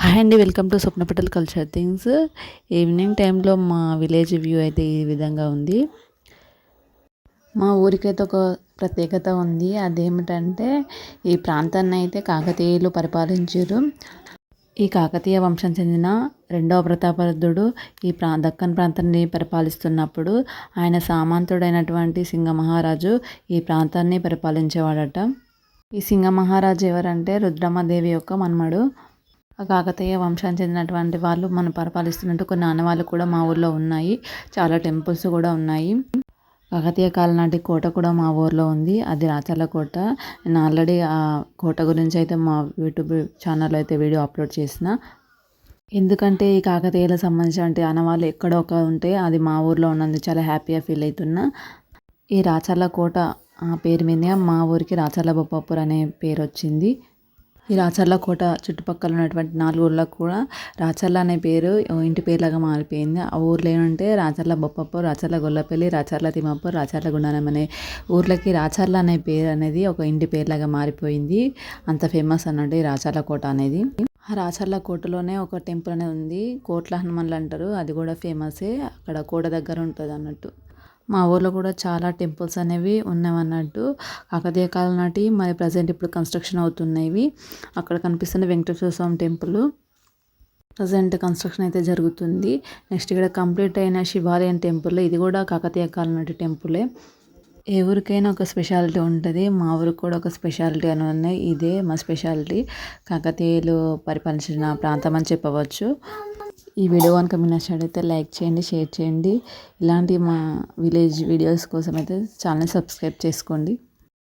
Hi అండి, welcome to Swapna Patel culture things. Evening టైంలో మా విలేజ్ వ్యూ అయితే ఈ విధంగా ఉంది. మా ఊరికైతే ఒక ప్రత్యేకత ఉంది. అదేమిటంటే ఈ ప్రాంతాన్ని అయితే కాకతీయులు పరిపాలించారు. ఈ కాకతీయ వంశం చెందిన రెండవ ప్రతాపరుద్రుడు ఈ దక్కన్ ప్రాంతాన్ని పరిపాలిస్తున్నప్పుడు ఆయన సామంతుడైనటువంటి సింగమహారాజు ఈ ప్రాంతాన్ని పరిపాలించేవాడట. ఈ సింగమహారాజు ఎవరంటే రుద్రమదేవి యొక్క మన్మడు. కాకతీయ వంశానికి చెందినటువంటి వాళ్ళు మనం పరిపాలిస్తున్నట్టు కొన్ని ఆనవాళ్ళు కూడా మా ఊర్లో ఉన్నాయి. చాలా టెంపుల్స్ కూడా ఉన్నాయి. కాకతీయ కాలం నాటి కోట కూడా మా ఊర్లో ఉంది. అది రాచర్ల కోట. నేను ఆల్రెడీ ఆ కోట గురించి అయితే మా యూట్యూబ్ ఛానల్లో అయితే వీడియో అప్లోడ్ చేసిన. ఎందుకంటే ఈ కాకతీయులకు సంబంధించిన ఆనవాళ్ళు ఎక్కడో ఒక ఉంటే అది మా ఊర్లో ఉన్నందుకు చాలా హ్యాపీగా ఫీల్ అవుతున్నా. ఈ రాచర్ల కోట పేరు మీద మా ఊరికి రాచర్ల బొప్పాపూర్ అనే పేరు వచ్చింది. ఈ రాచర్ల కోట చుట్టుపక్కల ఉన్నటువంటి 4 ఊర్లకు కూడా రాచర్ల అనే పేరు ఇంటి పేరులాగా మారిపోయింది. ఆ ఊర్లో ఏంటంటే రాచర్ల బొప్పపూర్, రాచర్ల గొల్లపల్లి, రాచర్ల తిమ్మాపూర్, రాచర్ల గుండారం అనే ఊర్లకి రాచర్ల అనే పేరు అనేది ఒక ఇంటి పేరులాగా మారిపోయింది. అంత ఫేమస్ అన్నట్టు ఈ రాచర్ల కోట అనేది. ఆ రాచర్ల కోటలోనే ఒక టెంపుల్ అనేది ఉంది. కోట్ల హనుమాన్లు అంటారు. అది కూడా ఫేమసే. అక్కడ కోట దగ్గర ఉంటుంది అన్నట్టు. మా ఊర్లో కూడా చాలా టెంపుల్స్ అనేవి ఉన్నవన్నట్టు. కాకతీయ కాలం నాటి మరి ప్రజెంట్ ఇప్పుడు కన్స్ట్రక్షన్ అవుతున్నాయి. అక్కడ కనిపిస్తున్న వెంకటేశ్వర స్వామి టెంపుల్ ప్రజెంట్ కన్స్ట్రక్షన్ అయితే జరుగుతుంది. నెక్స్ట్ ఇక్కడ కంప్లీట్ అయిన శివాలయం టెంపుల్, ఇది కూడా కాకతీయ కాలం నాటి టెంపులే. ఏ ఊరికైనా ఒక స్పెషాలిటీ ఉంటుంది. మా ఊరికి కూడా ఒక స్పెషాలిటీ అని ఉన్నాయి. ఇదే మా స్పెషాలిటీ. కాకతీయులు పరిపాలించిన ప్రాంతం అని చెప్పవచ్చు. ఈ వీడియో కనుక మీకు నచ్చినట్లయితే లైక్ చేయండి, షేర్ చేయండి. ఇలాంటి మా విలేజ్ వీడియోస్ కోసం అయితే ఛానల్ సబ్స్క్రైబ్ చేసుకోండి.